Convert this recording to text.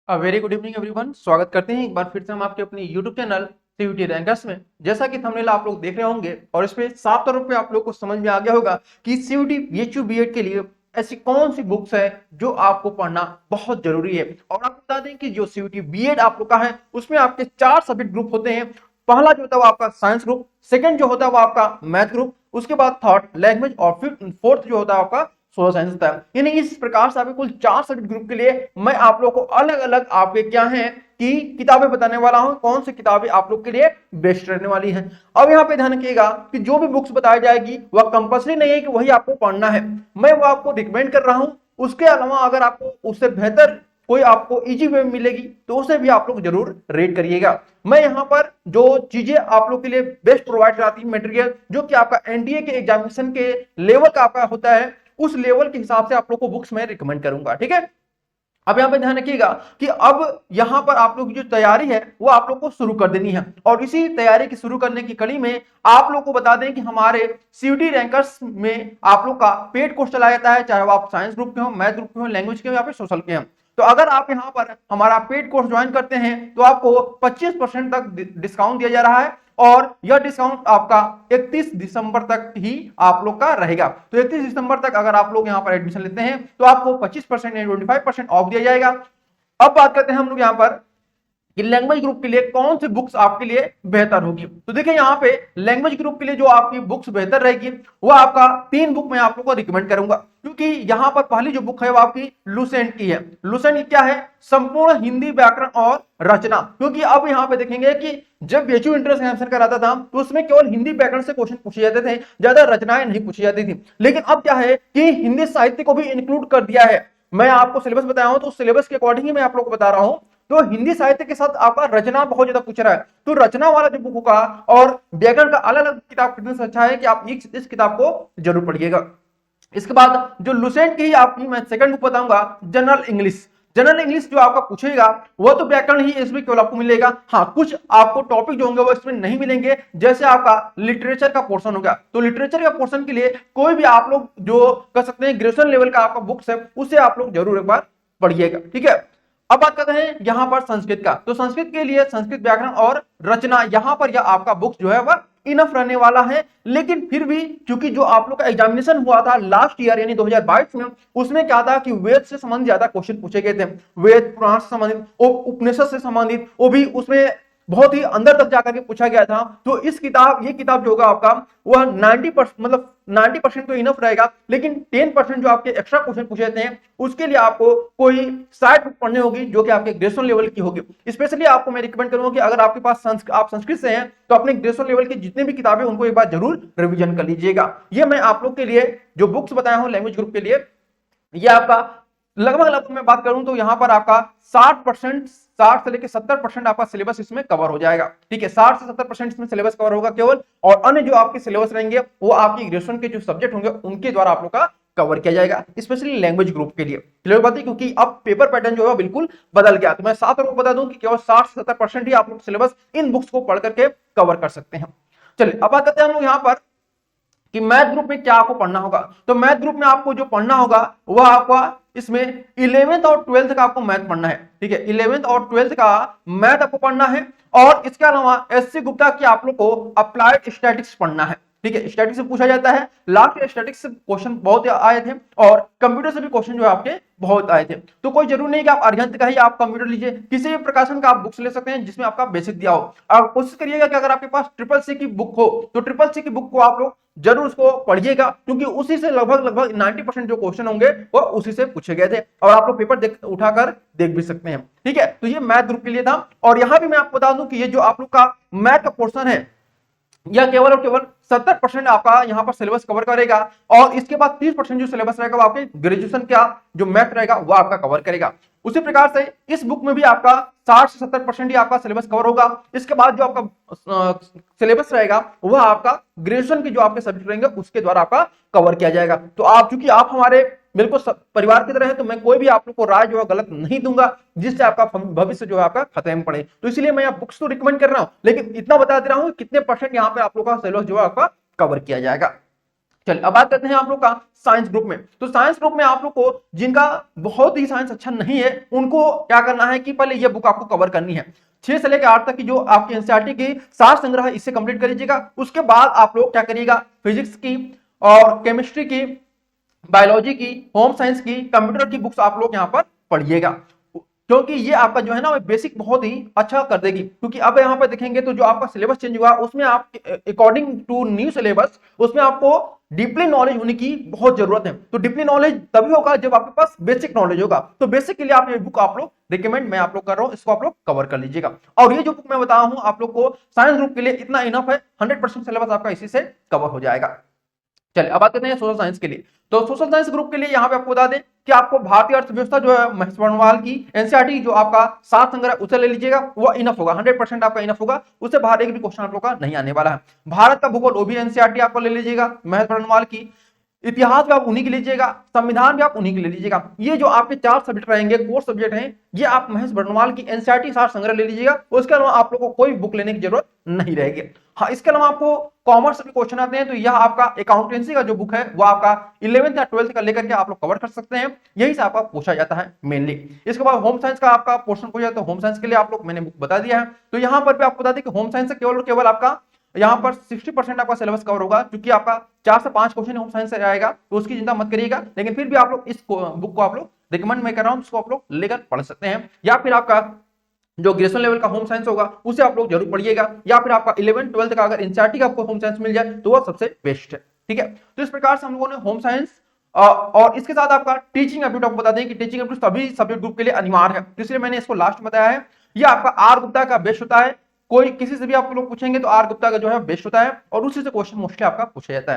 Very good evening everyone. स्वागत करते हैं एक बार फिर से हम आपके अपने यूट्यूब चैनल सीयूटी रैंकर्स में। जैसा कि थंबनेल आप लोग देख रहे होंगे और इसमें साफ तौर पे आप लोग को समझ में आ गया होगा कि सीयूटी बीएचयू बीएड के लिए ऐसी कौन सी बुक्स है जो आपको पढ़ना बहुत जरूरी है। और आपको बता दें कि जो सीयूटी बीएड आप लोग का है उसमें आपके 4 सब्जेक्ट ग्रुप होते हैं। पहला जो होता है वो आपका साइंस ग्रुप, सेकंड जो होता है वो आपका मैथ ग्रुप, उसके बाद थर्ड लैंग्वेज और फोर्थ जो होता है आपका सोलर साइंस होता है। यानी इस प्रकार से आपके कुल 4 सब्जेक्ट ग्रुप के लिए मैं आप लोग को अलग अलग आपके क्या है कि किताबें बताने वाला हूं, कौन सी किताबें आप लोग के लिए बेस्ट रहने वाली हैं। अब यहाँ पे ध्यान रखिएगा कि जो भी बुक्स बताई जाएगी वह कंपल्सरी नहीं है कि वही आपको पढ़ना है, मैं वो आपको रिकमेंड कर रहा हूं। उसके अलावा अगर आपको उससे बेहतर कोई आपको इजी वे में मिलेगी तो उसे भी आप लोग जरूर रेड करिएगा। मैं यहाँ पर जो चीजें आप लोग के लिए बेस्ट प्रोवाइड कराती हूँ, मटेरियल जो कि आपका एनडीए के एग्जामिनेशन के लेवल का आपका होता है, उस लेवल के हिसाब से आप लोग को बुक्स मैं रिकमेंड करूंगा। ठीक है, अब यहाँ पे ध्यान रखिएगा कि अब यहाँ पर आप लोग की जो तैयारी है वो आप लोग को शुरू कर देनी है। और इसी तैयारी की शुरू करने की कड़ी में आप लोग को बता दें कि हमारे सीयूटी रैंकर्स में आप लोग का पेड कोर्स चलाया जाता है, चाहे वो आप साइंस ग्रुप के हो, मैथ ग्रुप के हो, लैंग्वेज के हो या फिर सोशल के हो। तो अगर आप यहाँ पर हमारा पेड कोर्स ज्वाइन करते हैं तो आपको 25% तक डिस्काउंट दिया जा रहा है और यह डिस्काउंट आपका 31 दिसंबर तक ही आप लोग का रहेगा। तो 31 दिसंबर तक अगर आप लोग यहाँ पर एडमिशन लेते हैं तो आपको 25% या 25% ऑफ दिया जाएगा। अब बात करते हैं हम लोग यहाँ पर कि लैंग्वेज ग्रुप के लिए कौन सी बुक्स आपके लिए बेहतर होगी। तो देखिए यहाँ पे लैंग्वेज ग्रुप के लिए जो आपकी बुक्स बेहतर रहेगी वो आपका 3 बुक मैं आप लोगों को रिकमेंड करूंगा, क्योंकि यहाँ पर पहली जो बुक है वो आपकी लुसेंट की है। लुसेंट क्या है? संपूर्ण हिंदी व्याकरण और रचना। क्योंकि अब यहाँ पे देखेंगे कि जब बीएचयू एंट्रेंस एग्जामिनेशन कराता था तो उसमें केवल हिंदी व्याकरण से क्वेश्चन पूछे जाते थे, ज्यादा रचनाएं नहीं पूछी जाती थी। लेकिन अब क्या है कि हिंदी साहित्य को भी इंक्लूड कर दिया है। मैं आपको सिलेबस बताया हूं तो सिलेबस के अकॉर्डिंग ही मैं आप लोग को बता रहा हूं। तो हिंदी साहित्य के साथ आपका रचना बहुत ज्यादा पूछ रहा है, तो रचना वाला जो बुक होगा और व्याकरण का अलग अलग किताब खरीदने से अच्छा है कि आप इस किताब को जरूर पढ़िएगा। इसके बाद जो लुसेंट की आपकी मैं सेकंड बुक बताऊंगा, जनरल इंग्लिश। जनरल इंग्लिश जो आपका पूछेगा वो तो व्याकरण ही इसमें केवल आपको मिलेगा। हाँ, कुछ आपको टॉपिक जो होंगे वो इसमें नहीं मिलेंगे, जैसे आपका लिटरेचर का पोर्शन होगा। तो लिटरेचर का पोर्शन के लिए कोई भी आप लोग जो कर सकते हैं ग्रेजुएशन लेवल का आपका बुक्स है उसे आप लोग जरूर एक बार पढ़िएगा। ठीक है, अब बात करते हैं यहां पर संस्कृत का। तो संस्कृत के लिए संस्कृत व्याकरण और रचना यहां पर यह आपका बुक जो है वह इनफ रहने वाला है। लेकिन फिर भी चूंकि जो आप लोग का एग्जामिनेशन हुआ था लास्ट ईयर यानी 2022 में, उसमें क्या था कि वेद से संबंधित ज्यादा क्वेश्चन पूछे गए थे, वेद पुराण से संबंधित, उपनिषद से संबंधित, वो भी उसमें बहुत ही अंदर तक जाकर के पूछा गया था। तो ये किताब जो होगा आपका वह 90% मतलब 90% तो इनफ रहेगा, लेकिन 10% जो आपके एक्स्ट्रा क्वेश्चन पूछे जाते हैं उसके लिए आपको कोई साइड बुक पढ़नी होगी जो कि आपके ग्रेजुएशन लेवल की होगी। स्पेशली आपको मैं रिकमेंड करूंगा कि अगर आपके पास आप संस्कृत से हैं तो अपने ग्रेजुएशन लेवल की जितने भी किताबें उनको एक बार जरूर रिवीजन कर लीजिएगा। ये मैं आप लोग के लिए जो बुक्स बताया हूं लैंग्वेज ग्रुप के लिए, ये आपका लगभग मैं बात करूं तो यहां पर आपका 60 से लेकर 70% आपका सिलेबस इसमें कवर हो जाएगा। ठीक है, 60 से 70% इसमें सिलेबस कवर होगा केवल, और अन्य जो आपके सिलेबस रहेंगे वो आपकी ग्रेजुएशन के जो सब्जेक्ट होंगे उनके द्वारा आप लोग का कवर किया जाएगा, स्पेशली लैंग्वेज ग्रुप के लिए। क्लियर बात है, क्योंकि अब पेपर पैटर्न जो है बिल्कुल बदल गया। तो मैं साथ आपको बता दूं कि केवल 60 से 70% ही आप लोग सिलेबस इन बुक्स को पढ़ करके कवर कर सकते हैं। चलिए अब बात करते हैं हम लोग यहाँ पर कि मैथ ग्रुप में क्या आपको पढ़ना होगा। तो मैथ ग्रुप में आपको जो पढ़ना होगा वह आपका इसमें 11th और 12th का आपको मैथ पढ़ना है। ठीक है, 11th और 12th का मैथ आपको पढ़ना है, और इसके अलावा एससी गुप्ता की आप लोग को अप्लाइड स्टैटिक्स पढ़ना है। ठीक है, स्टैटिक्स से पूछा जाता है, लास्ट स्टैटिक्स से क्वेश्चन बहुत आए थे और कंप्यूटर से भी क्वेश्चन जो है आपके बहुत आए थे। तो कोई जरूरी नहीं कि आप अरिहंत का ही आप कंप्यूटर लीजिए, किसी भी प्रकाशन का आप बुक्स ले सकते हैं जिसमें आपका बेसिक दिया हो। आप कोशिश करिएगा कि अगर आपके पास ट्रिपल सी की बुक हो तो ट्रिपल सी की बुक को आप लोग जरूर उसको पढ़िएगा, क्योंकि उसी से लगभग 90% जो क्वेश्चन होंगे वो उसी से पूछे गए थे, और आप लोग पेपर उठाकर देख भी सकते हैं। ठीक है, तो ये मैथ ग्रुप के लिए था। और यहां भी मैं आपको बता दूं कि ये जो आप लोग का मैथ का पोर्शन है यह केवल और केवल 70% आपका यहाँ पर सिलेबस कवर करेगा, और इसके बाद 30% जो सिलेबस रहेगा वो आपके ग्रेजुएशन का जो मैथ रहेगा वो आपका कवर करेगा। उसी प्रकार से इस बुक में भी आपका 60 से 70% ही आपका सिलेबस कवर होगा। इसके बाद जो आपका सिलेबस रहेगा वह आपका ग्रेजुएशन के जो आपके सब्जेक्ट रहेंगे उसके द्वारा आपका कवर किया जाएगा। तो आप चूंकि आप हमारे बिल्कुल परिवार की तरह है तो मैं कोई भी आप लोग को राय जो है गलत नहीं दूंगा जिससे आपका भविष्य जो है आपका खतरे में पड़े। तो इसलिए मैं बुक्स तो रिकमेंड कर रहा हूं, लेकिन इतना बता दे रहा हूं कितने परसेंट यहाँ पे आप लोग का सिलेबस जो है आपका कवर किया जाएगा। चलिए अब बात करते हैं आप लोग का साइंस ग्रुप में। तो साइंस ग्रुप में आप लोग को जिनका बहुत ही साइंस अच्छा नहीं है उनको क्या करना है कि पहले ये बुक आपको कवर करनी है। 6 से लेकर 8 तक की जो आपकी एनसीईआरटी की सार संग्रह है इससे कंप्लीट कर लीजिएगा। उसके बाद आप लोग क्या करिएगा, फिजिक्स की और केमिस्ट्री की, बायोलॉजी की, होम साइंस की, कंप्यूटर की बुक्स आप लोग यहाँ पर पढ़िएगा, क्योंकि ये आपका जो है ना बेसिक बहुत ही अच्छा कर देगी। क्योंकि अब यहाँ पर देखेंगे तो जो आपका सिलेबस चेंज हुआ उसमें आप अकॉर्डिंग टू न्यू सिलेबस उसमें आपको डीपली नॉलेज होने की बहुत जरूरत है। तो डीपली नॉलेज तभी होगा जब आपके पास बेसिक नॉलेज होगा। तो बेसिक के लिए आप ये बुक आप लोग रिकमेंड मैं आप लोग कर रहा हूं, इसको आप लोग कवर कर लीजिएगा। और ये जो बुक मैं बता रहा हूं आप लोग को साइंस ग्रुप के लिए इतना इनफ है, 100% सिलेबस आपका इसी से कवर हो जाएगा। चलिए अब बात करते हैं सोशल साइंस के लिए। तो सोशल साइंस ग्रुप के लिए यहाँ पे आपको बता दें कि आपको भारतीय अर्थव्यवस्था जो है महेश बर्णवाल की एनसीईआरटी जो आपका सात संग्रह उसे ले लीजिएगा, वो इनफ होगा, 100% आपका इनफ होगा। उससे बाहर एक भी क्वेश्चन आप लोग का नहीं आने वाला है। भारत का भूगोल वो भी एनसीईआरटी आपको ले लीजिएगा महेश बर्णवाल की। इतिहास भी आप उन्हीं के लीजिएगा, संविधान भी आप उन्हीं के ले लीजिएगा। ये जो आपके 4 सब्जेक्ट रहेंगे, कोर सब्जेक्ट हैं, ये आप महेश बर्णवाल की एनसीईआरटी सार संग्रह ले लीजिएगा। उसके अलावा आप लोगों को कोई बुक लेने की जरूरत नहीं रहेगी। हाँ, इसके अलावा आपको कॉमर्स के क्वेश्चन आते हैं तो यह आपका अकाउंटेंसी का जो बुक है वो आपका 11th या 12th का लेकर के आप लोग कवर कर सकते हैं, यही से आपका पूछा जाता है मेनली। इसके बाद होम साइंस का आपका पोर्शन पूछा तो होम साइंस के लिए आप लोग मैंने बुक बता दिया है। तो यहाँ पर भी आपको बता दें कि होम साइंस से केवल और केवल आपका यहाँ पर 60% आपका सिलेबस कवर होगा, क्योंकि आपका 4 से 5 क्वेश्चन होम साइंस से आएगा, तो उसकी चिंता मत करिएगा। लेकिन फिर भी आप लोग इस बुक को आप लोग रिकमेंड मैं कर रहा हूँ, इसको आप लोग लेकर पढ़ सकते हैं। या फिर आपका जो ग्रेजुएशन लेवल का होम साइंस होगा उसे आप लोग जरूर पढ़िएगा, या फिर आपका 11th 12th का अगर एनसीईआरटी का आपको होम साइंस मिल जाए तो वो सबसे बेस्ट है। ठीक है, तो इस प्रकार से हम लोगों ने होम साइंस और इसके साथ आपका टीचिंग एप्टीट्यूड आपको बता दें कि टीचिंग एप्टीट्यूड सभी सब्जेक्ट ग्रुप के लिए अनिवार्य है, तो इसलिए मैंने इसको लास्ट में बताया है। ये आपका आर गुप्ता का बेस्ट होता है, कोई किसी से भी आप लोग पूछेंगे तो आर गुप्ता का जो है बेस्ट होता है, और उसी से क्वेश्चन मोस्टली आपका पूछा जाता है।